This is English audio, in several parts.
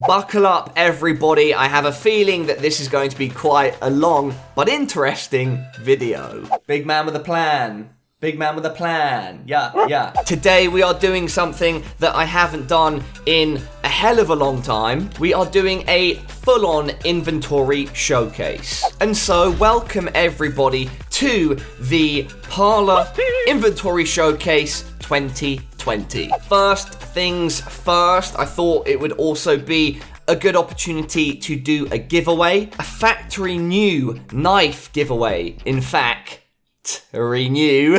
Buckle up, everybody. I have a feeling that this is going to be quite a long but interesting video. Big man with a plan. Big man with a plan. Yeah. Today we are doing something that I haven't done in a hell of a long time. We are doing a full-on inventory showcase. And so, welcome everybody to the Parlor Inventory Showcase 2020. First things first, I thought it would also be a good opportunity to do a giveaway. A factory new knife giveaway, in fact. Renew.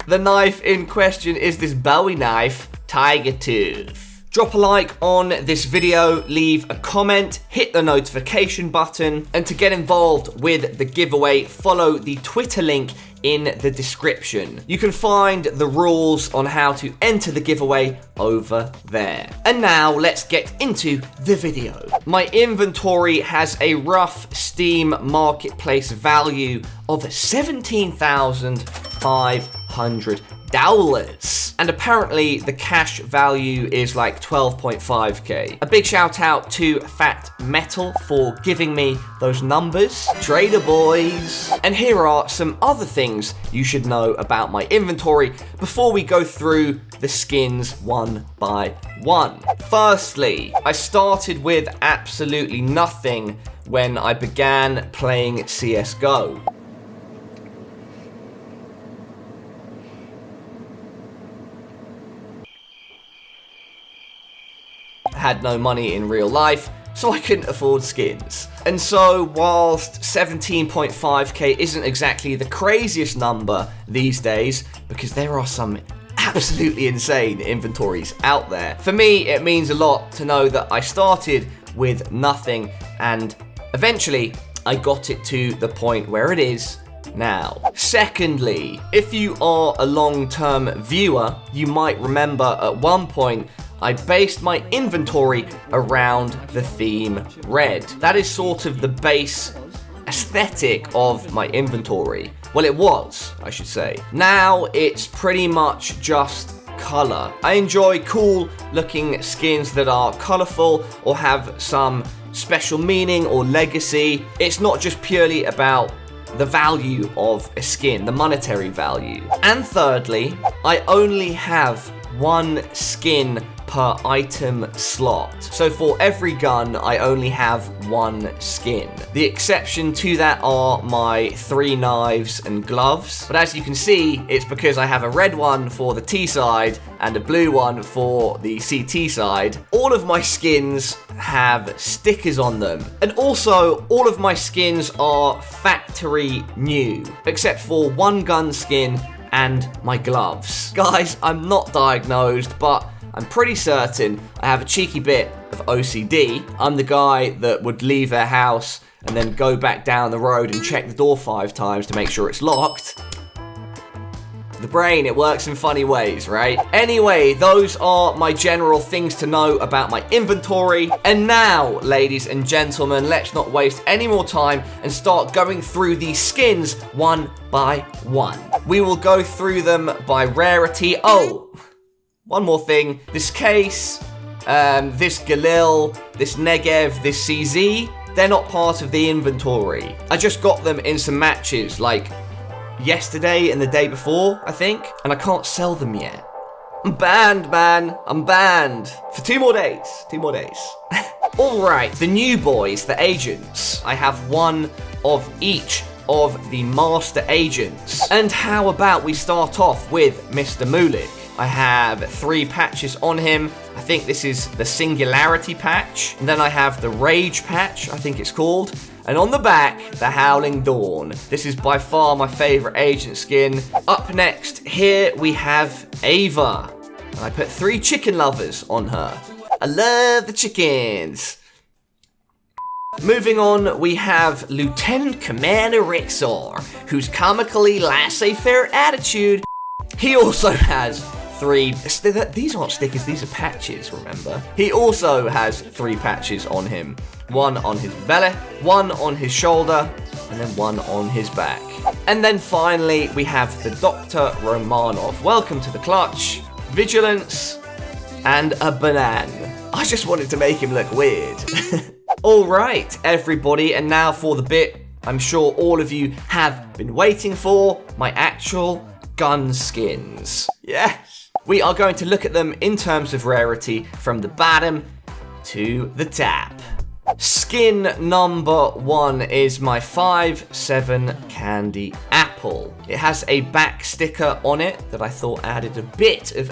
The knife in question is this Bowie knife, Tiger Tooth. Drop a like on this video, leave a comment, hit the notification button, and to get involved with the giveaway, follow the Twitter link in the description. You can find the rules on how to enter the giveaway over there. And now let's get into the video. My inventory has a rough Steam marketplace value of $17,500. And apparently the cash value is like 12.5k. A big shout out to Fat Metal for giving me those numbers. Trader boys. And here are some other things you should know about my inventory before we go through the skins one by one. Firstly, I started with absolutely nothing when I began playing CSGO. Had no money in real life, so I couldn't afford skins. And so, whilst 17.5k isn't exactly the craziest number these days, because there are some absolutely insane inventories out there, for me it means a lot to know that I started with nothing and eventually I got it to the point where it is now. Secondly, if you are a long-term viewer, you might remember at one point I based my inventory around the theme red. That is sort of the base aesthetic of my inventory. Well, it was, I should say. Now it's pretty much just color. I enjoy cool looking skins that are colorful or have some special meaning or legacy. It's not just purely about the value of a skin, the monetary value. And thirdly, I only have one skin per item slot. So for every gun, I only have one skin. The exception to that are my 3 knives and gloves. But as you can see, it's because I have a red one for the T side and a blue one for the CT side. All of my skins have stickers on them. And also, all of my skins are factory new, except for one gun skin and my gloves. Guys, I'm not diagnosed, but I'm pretty certain I have a cheeky bit of OCD. I'm the guy that would leave their house and then go back down the road and check the door 5 times to make sure it's locked. The brain, it works in funny ways, right? Anyway, those are my general things to know about my inventory. And now, ladies and gentlemen, let's not waste any more time and start going through these skins one by one. We will go through them by rarity. Oh, one more thing, this case, this Galil, this Negev, this CZ, they're not part of the inventory. I just got them in some matches, like yesterday and the day before, I think, and I can't sell them yet. I'm banned, man, I'm banned. For 2 more days, 2 more days. Alright, the new boys, the agents. I have one of each of the master agents. And how about we start off with Mr. Mulik? I have 3 patches on him. I think this is the Singularity patch. And then I have the Rage patch, I think it's called. And on the back, the Howling Dawn. This is by far my favorite agent skin. Up next, here we have Ava. And I put 3 chicken lovers on her. I love the chickens. Moving on, we have Lieutenant Commander Rixor, whose comically laissez-faire attitude. He also has 3, these aren't stickers, these are patches, remember? He also has 3 patches on him. 1 on his belly, 1 on his shoulder, and then 1 on his back. And then finally, we have the Dr. Romanov. Welcome to the clutch, vigilance, and a banana. I just wanted to make him look weird. Alright, everybody, and now for the bit I'm sure all of you have been waiting for, my actual gun skins. Yes! We are going to look at them in terms of rarity from the bottom to the top. Skin number 1 is my 5-7 Candy Apple. It has a back sticker on it that I thought added a bit of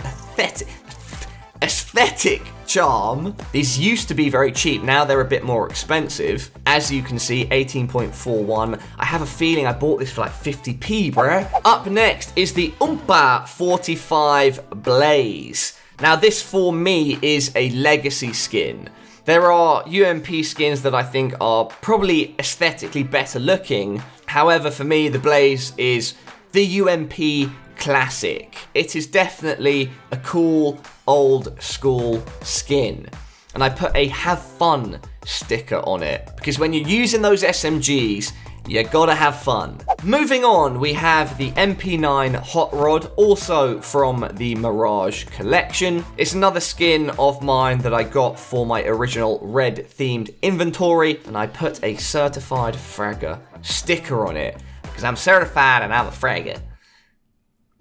aesthetic charm. These used to be very cheap, now they're a bit more expensive. As you can see, 18.41. I have a feeling I bought this for like 50p, bruh. Up next is the Oompa 45 Blaze. Now this for me is a legacy skin. There are UMP skins that I think are probably aesthetically better looking. However, for me, the Blaze is the UMP classic. It is definitely a cool, old school skin. And I put a have fun sticker on it, because when you're using those SMGs, you gotta have fun. Moving on, we have the MP9 Hot Rod, also from the Mirage collection. It's another skin of mine that I got for my original red themed inventory, and I put a certified fragger sticker on it, because I'm certified and I'm a fragger.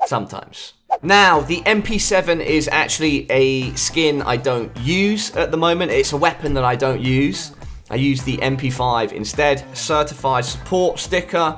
Sometimes. Now, the MP7 is actually a skin I don't use at the moment. It's a weapon that I don't use. I use the MP5 instead. Certified support sticker.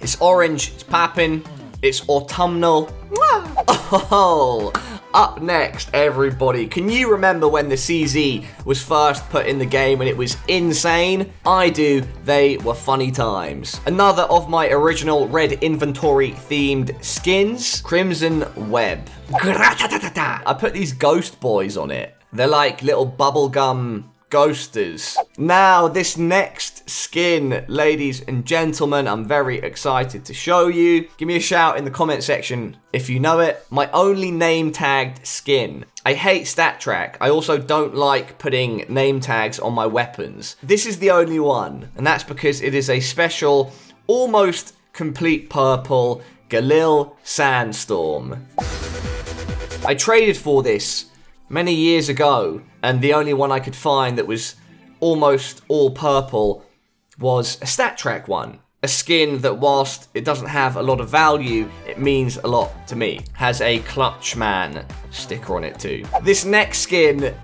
It's orange, it's popping, it's autumnal. Oh, up next, everybody. Can you remember when the CZ was first put in the game and it was insane? I do. They were funny times. Another of my original red inventory themed skins, Crimson Web. I put these ghost boys on it. They're like little bubblegum ghosters. Now, this next skin, ladies and gentlemen, I'm very excited to show you. Give me a shout in the comment section if you know it. My only name tagged skin. I hate stat track. I also don't like putting name tags on my weapons. This is the only one, and that's because it is a special, almost complete purple Galil Sandstorm. I traded for this many years ago, and the only one I could find that was almost all purple was a stat track one. A skin that, whilst it doesn't have a lot of value, it means a lot to me. Has a Clutchman sticker on it too. This next skin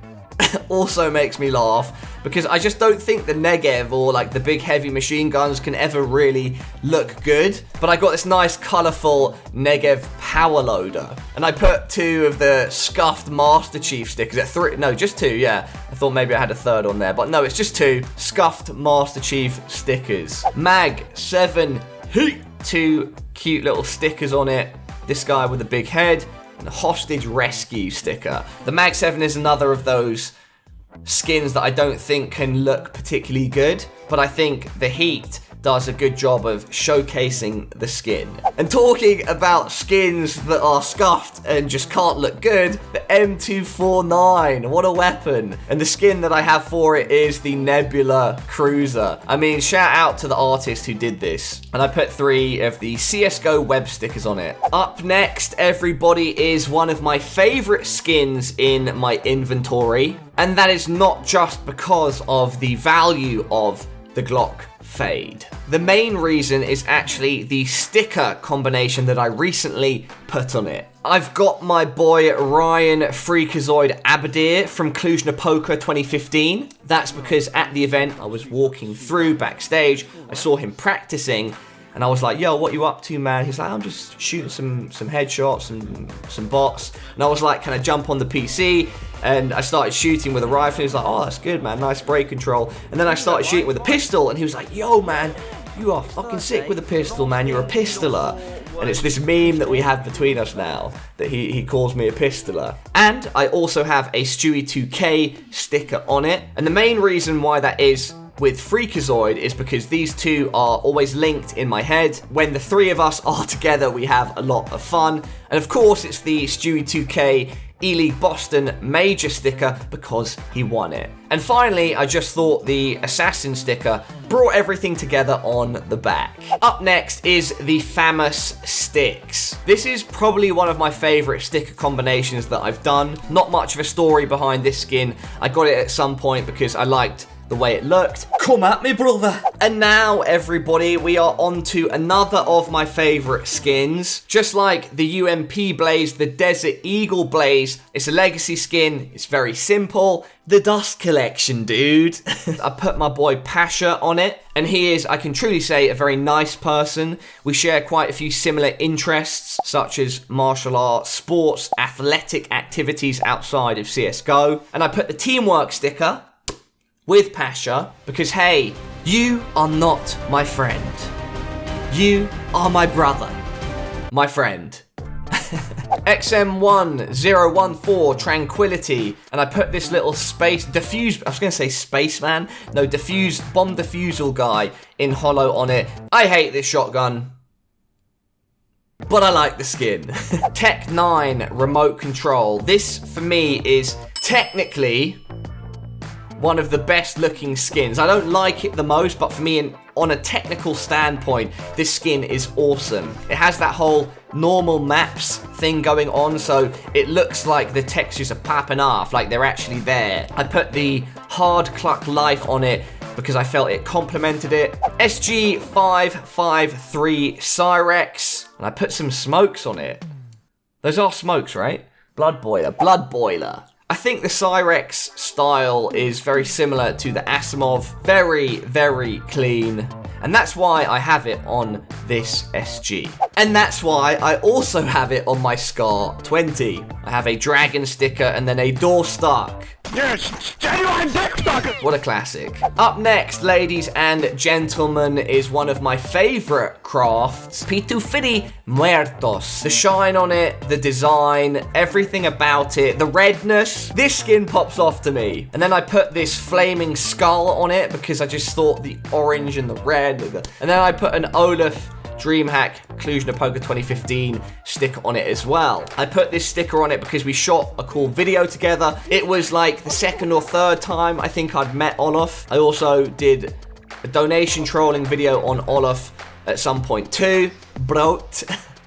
also makes me laugh, because I just don't think the Negev or like the big heavy machine guns can ever really look good. But I got this nice colourful Negev power loader, and I put 2 of the scuffed Master Chief stickers. No, just 2, yeah. I thought maybe I had a third on there, but no, it's just 2 scuffed Master Chief stickers. Mag 7 Heat, 2 cute little stickers on it. This guy with a big head, and a hostage rescue sticker. The Mag 7 is another of those skins that I don't think can look particularly good, but I think the Heat does a good job of showcasing the skin. And talking about skins that are scuffed and just can't look good, the M249, what a weapon. And the skin that I have for it is the Nebula Cruiser. I mean, shout out to the artist who did this. And I put 3 of the CSGO web stickers on it. Up next, everybody, is one of my favorite skins in my inventory. And that is not just because of the value of the Glock Fade. The main reason is actually the sticker combination that I recently put on it. I've got my boy Ryan Freakazoid Abadir from Cluj-Napoca 2015. That's because at the event I was walking through backstage, I saw him practicing, and I was like, yo, what you up to, man? He's like, I'm just shooting some headshots and some bots. And I was like, can I jump on the PC? And I started shooting with a rifle. He was like, oh, that's good, man. Nice spray control. And then I started shooting with a pistol. And he was like, yo, man, you are fucking sick with a pistol, man. You're a pistoler. And it's this meme that we have between us now, that he calls me a pistoler. And I also have a Stewie 2K sticker on it. And the main reason why that is with Freakazoid is because these two are always linked in my head. When the 3 of us are together, we have a lot of fun. And of course, it's the Stewie 2K E-League Boston Major sticker because he won it. And finally, I just thought the Assassin sticker brought everything together on the back. Up next is the famous sticks. This is probably one of my favorite sticker combinations that I've done. Not much of a story behind this skin. I got it at some point because I liked the way it looked. Come at me, brother. And now, everybody, we are on to another of my favorite skins. Just like the UMP Blaze, the Desert Eagle Blaze, it's a legacy skin. It's very simple. The Dust Collection, dude. I put my boy Pasha on it, and he is, I can truly say, a very nice person. We share quite a few similar interests, such as martial arts, sports, athletic activities outside of CSGO. And I put the Teamwork sticker with Pasha, because hey, you are not my friend. You are my brother. My friend. XM1014 Tranquility, and I put this little space diffuse, I was gonna say spaceman, no, bomb defusal guy in hollow on it. I hate this shotgun, but I like the skin. Tech 9 remote control. This for me is technically one of the best looking skins. I don't like it the most, but for me, on a technical standpoint, this skin is awesome. It has that whole normal maps thing going on, so it looks like the textures are popping off, like they're actually there. I put the hard cluck life on it because I felt it complemented it. SG553 Cyrex, and I put some smokes on it. Those are smokes, right? Blood boiler, blood boiler. I think the Cyrex style is very similar to the Asimov. Very, very clean. And that's why I have it on this SG. And that's why I also have it on my Scar 20. I have a dragon sticker and then a door stuck. Yes, genuine dick sucker! What a classic. Up next, ladies and gentlemen, is one of my favorite crafts, Pitufiri Muertos. The shine on it, the design, everything about it, the redness. This skin pops off to me. And then I put this flaming skull on it because I just thought the orange and the red. And then I put an Olaf DreamHack Conclusion of Poker 2015 sticker on it as well. I put this sticker on it because we shot a cool video together. It was like the second or third time I think I'd met Olaf. I also did a donation trolling video on Olaf at some point too. Bro,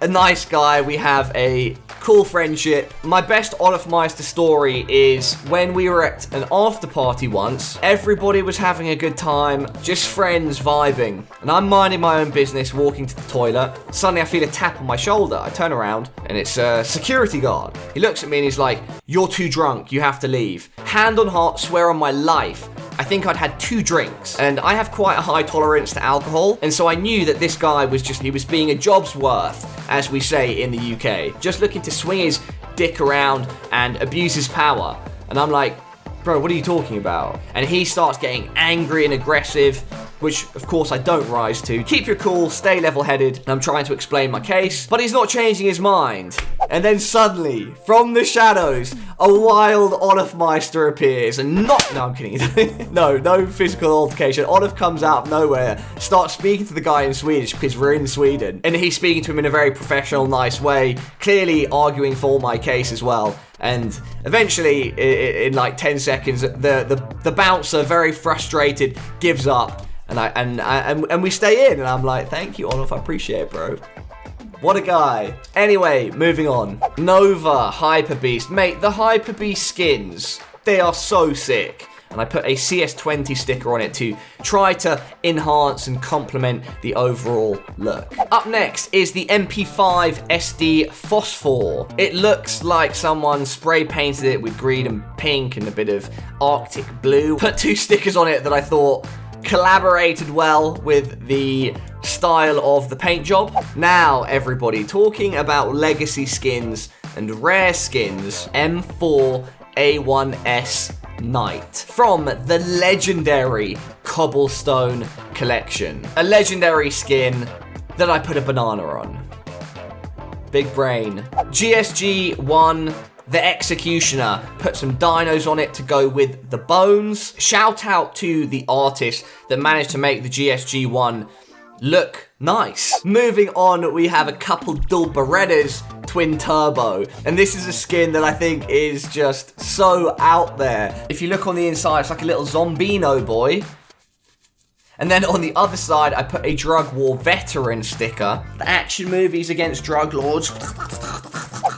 a nice guy. We have a cool friendship. My best Olaf Meister story is when we were at an after party once. Everybody was having a good time, just friends vibing. And I'm minding my own business, walking to the toilet. Suddenly I feel a tap on my shoulder. I turn around and it's a security guard. He looks at me and he's like, "You're too drunk, you have to leave." Hand on heart, swear on my life, I think I'd had 2 drinks, and I have quite a high tolerance to alcohol, and so I knew that this guy was he was being a job's worth, as we say in the UK, just looking to swing his dick around and abuse his power. And I'm like, "Bro, what are you talking about?" And he starts getting angry and aggressive, which of course I don't rise to. Keep your cool, stay level-headed, and I'm trying to explain my case, but he's not changing his mind. And then suddenly, from the shadows, a wild Olaf Meister appears, and no, I'm kidding. no physical altercation. Olaf comes out of nowhere, starts speaking to the guy in Swedish because we're in Sweden, and he's speaking to him in a very professional, nice way, clearly arguing for my case as well. And eventually, in like 10 seconds, the bouncer, very frustrated, gives up. And we stay in, and I'm like, "Thank you, Olaf, I appreciate it, bro." What a guy. Anyway, moving on. Nova Hyper Beast. Mate, the Hyper Beast skins, they are so sick. And I put a CS20 sticker on it to try to enhance and complement the overall look. Up next is the MP5 SD Phosphor. It looks like someone spray painted it with green and pink and a bit of Arctic blue. Put 2 stickers on it that I thought collaborated well with the style of the paint job. Now, everybody, talking about legacy skins and rare skins, M4A1S Knight from the legendary Cobblestone collection. A legendary skin that I put a banana on. Big brain. GSG1, the Executioner, put some dinos on it to go with the bones. Shout out to the artist that managed to make the GSG1 look nice. Moving on, we have a couple dual Berettas twin turbo, and this is a skin that I think is just so out there. If you look on the inside, it's like a little Zombino boy. And then on the other side, I put a drug war veteran sticker. The action movies against drug lords.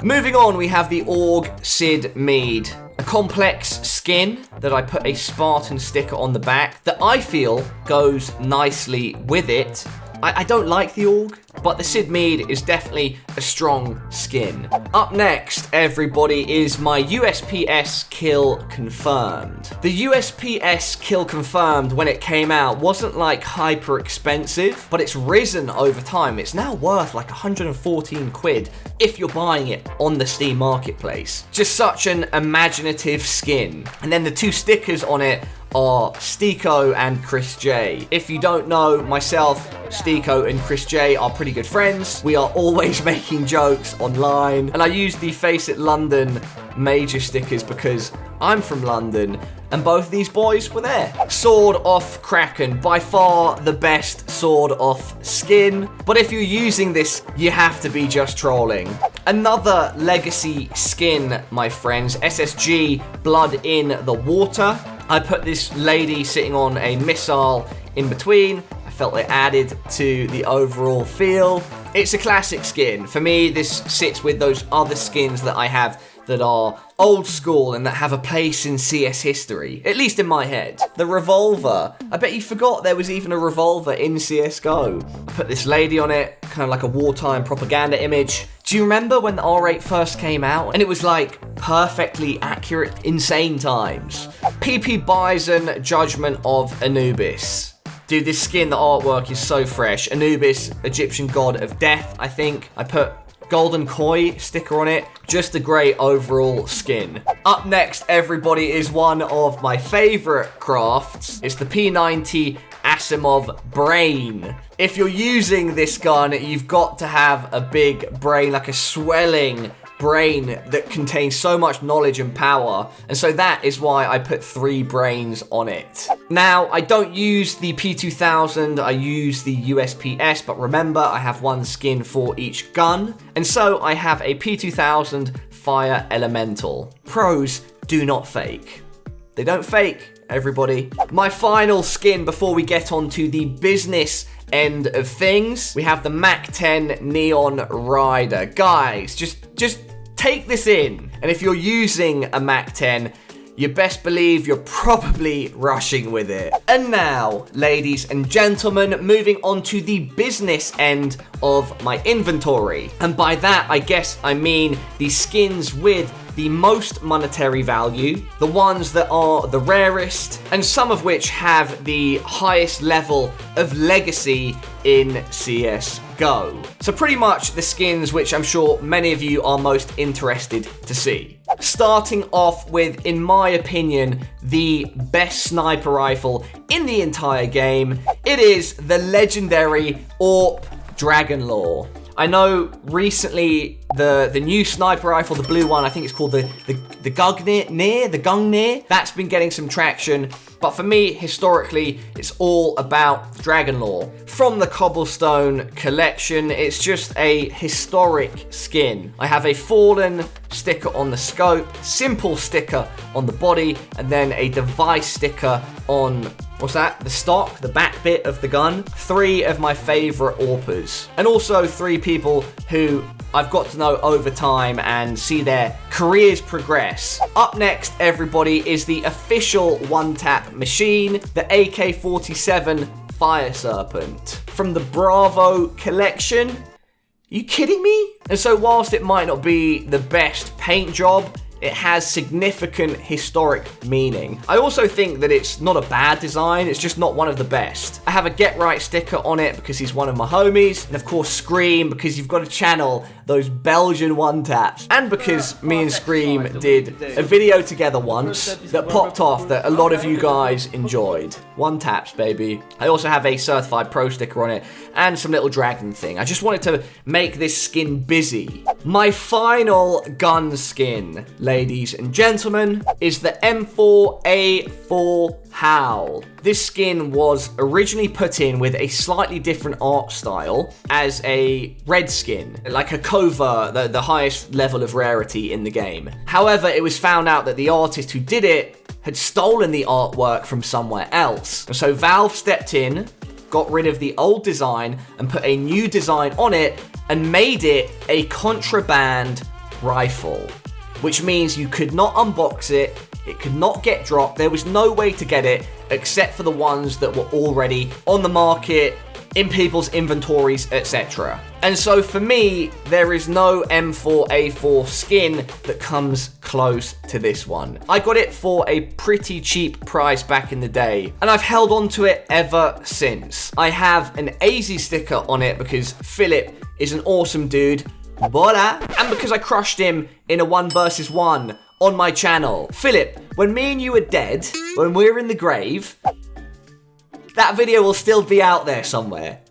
Moving on, we have the Org Sid Mead. A complex skin that I put a Spartan sticker on the back that I feel goes nicely with it. I don't like the Org, but the Sid Mead is definitely a strong skin. Up next, everybody, is my USPS kill confirmed. The USPS kill confirmed, when it came out, wasn't like hyper expensive, but it's risen over time. It's now worth like 114 quid if you're buying it on the Steam marketplace. Just such an imaginative skin. And then the two stickers on it are Stiko and Chris J. If you don't know, myself, Stiko and Chris J are pretty good friends. We are always making jokes online, and I use the Face It London major stickers because I'm from London, and both these boys were there. Sword Off Kraken, by far the best Sword Off skin, but if you're using this, you have to be just trolling. Another legacy skin, my friends, SSG Blood in the Water. I put this lady sitting on a missile in between. I felt it added to the overall feel. It's a classic skin. For me, this sits with those other skins that I have that are old school and that have a place in CS history, at least in my head. The revolver. I bet you forgot there was even a revolver in CSGO. I put this lady on it, kind of like a wartime propaganda image. Do you remember when the R8 first came out? And it was like perfectly accurate, insane times. PP Bison, Judgment of Anubis. Dude, this skin, the artwork is so fresh. Anubis, Egyptian god of death, I think. I put Golden Koi sticker on it. Just a great overall skin. Up next, everybody, is one of my favorite crafts. It's the P90 Asimov Brain. If you're using this gun, you've got to have a big brain, like a swelling brain that contains so much knowledge and power, and so that is why I put 3 brains on it. Now, I don't use the P2000, I use the USPS, but remember, I have one skin for each gun, and so I have a P2000 Fire Elemental. Pros do not fake. They don't fake, everybody. My final skin before we get on to the business end of things, we have the Mac 10 Neon Rider. Guys, just take this in. And if you're using a Mac 10, you best believe you're probably rushing with it. And now, ladies and gentlemen, moving on to the business end of my inventory. And by that, I guess I mean the skins with the most monetary value, the ones that are the rarest, and some of which have the highest level of legacy in CSGO. So pretty much the skins which I'm sure many of you are most interested to see. Starting off with, in my opinion, the best sniper rifle in the entire game. It is the legendary AWP Dragonlore. I know recently the new sniper rifle, the blue one, I think it's called the Gungnir, that's been getting some traction. But for me, historically, it's all about Dragonlore. From the Cobblestone collection, it's just a historic skin. I have a Fallen sticker on the scope, simple sticker on the body, and then a device sticker on, what's that? The stock, the back bit of the gun. 3 of my favorite AWPers. And also 3 people who I've got to know over time and see their careers progress. Up next, everybody, is the official one-tap machine, the AK-47 Fire Serpent. From the Bravo collection. Are you kidding me? And so whilst it might not be the best paint job, it has significant historic meaning. I also think that it's not a bad design, it's just not one of the best. I have a Get Right sticker on it because he's one of my homies, and of course Scream because you've got to channel those Belgian one-taps, and because me and Scream did a video together once that popped off that a lot of you guys enjoyed. One-taps, baby. I also have a Certified Pro sticker on it, and some little dragon thing. I just wanted to make this skin busy. My final gun skin, ladies and gentlemen, is the M4A4 Howl. This skin was originally put in with a slightly different art style as a red skin, like a Cova, the highest level of rarity in the game. However, it was found out that the artist who did it had stolen the artwork from somewhere else. So Valve stepped in, got rid of the old design and put a new design on it and made it a contraband rifle, which means you could not unbox it, it could not get dropped, there was no way to get it except for the ones that were already on the market, in people's inventories, etc. And so for me, there is no M4A4 skin that comes close to this one. I got it for a pretty cheap price back in the day, and I've held on to it ever since. I have an AZ sticker on it because Philip is an awesome dude, and because I crushed him in a 1 versus 1 on my channel. Philip, when me and you are dead, when we're in the grave, that video will still be out there somewhere.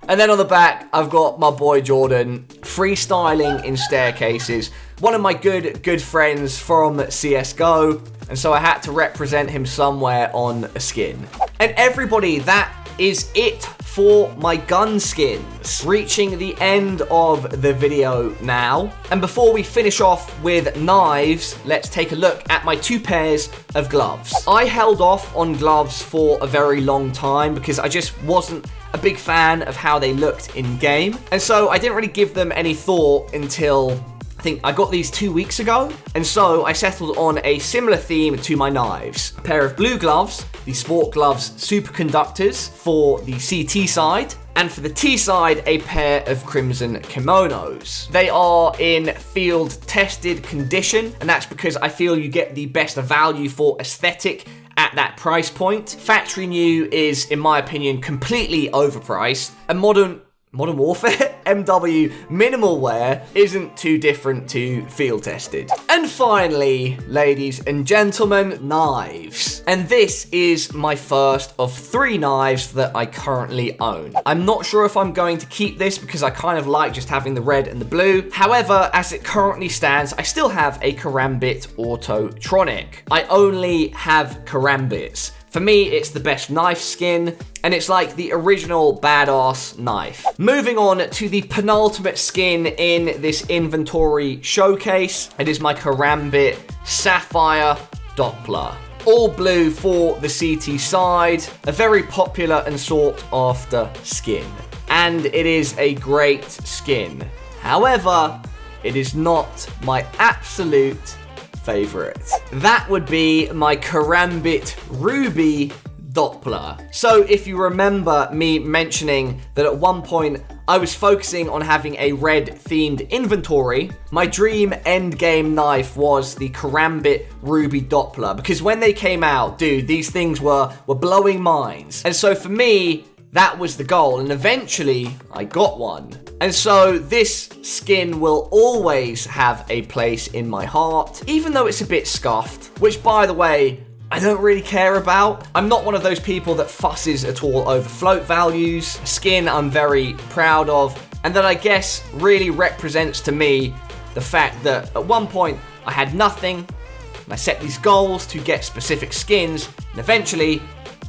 And then on the back, I've got my boy Jordan freestyling in staircases. One of my good friends from CSGO. And so I had to represent him somewhere on a skin. And everybody, that is it for my gun skins. Reaching the end of the video now. And before we finish off with knives, let's take a look at my 2 pairs of gloves. I held off on gloves for a very long time because I just wasn't a big fan of how they looked in game. And so I didn't really give them any thought until I think I got these 2 weeks ago. And so I settled on a similar theme to my knives. A pair of blue gloves, the Sport Gloves Superconductors for the CT side, and for the T side, a pair of Crimson Kimonos. They are in field tested condition, and that's because I feel you get the best value for aesthetic at that price point. Factory new is, in my opinion, completely overpriced. And Modern Warfare, MW minimal wear isn't too different to field tested. And finally, ladies and gentlemen, knives. And this is my first of 3 knives that I currently own. I'm not sure if I'm going to keep this because I kind of like just having the red and the blue. However, as it currently stands, I still have a Karambit Autotronic. I only have Karambits. For me, it's the best knife skin, and it's like the original badass knife. Moving on to the penultimate skin in this inventory showcase, it is my Karambit Sapphire Doppler. All blue for the CT side, a very popular and sought after skin. And it is a great skin. However, it is not my absolute favorite. That would be my Karambit Ruby Doppler. So if you remember me mentioning that at one point I was focusing on having a red themed inventory, my dream endgame knife was the Karambit Ruby Doppler, because when they came out, dude, these things were blowing minds. And so for me, that was the goal, and eventually I got one. And so this skin will always have a place in my heart, even though it's a bit scuffed, which, by the way, I don't really care about. I'm not one of those people that fusses at all over float values. A skin I'm very proud of, and that I guess really represents to me the fact that at one point I had nothing, and I set these goals to get specific skins, and eventually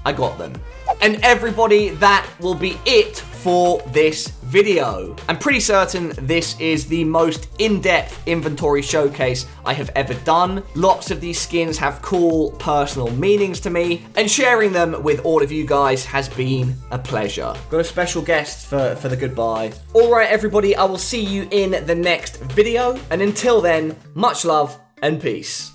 I got them. And everybody, that will be it for this video. I'm pretty certain this is the most in-depth inventory showcase I have ever done. Lots of these skins have cool personal meanings to me, and sharing them with all of you guys has been a pleasure. Got a special guest for the goodbye. All right, everybody, I will see you in the next video, and until then, much love and peace.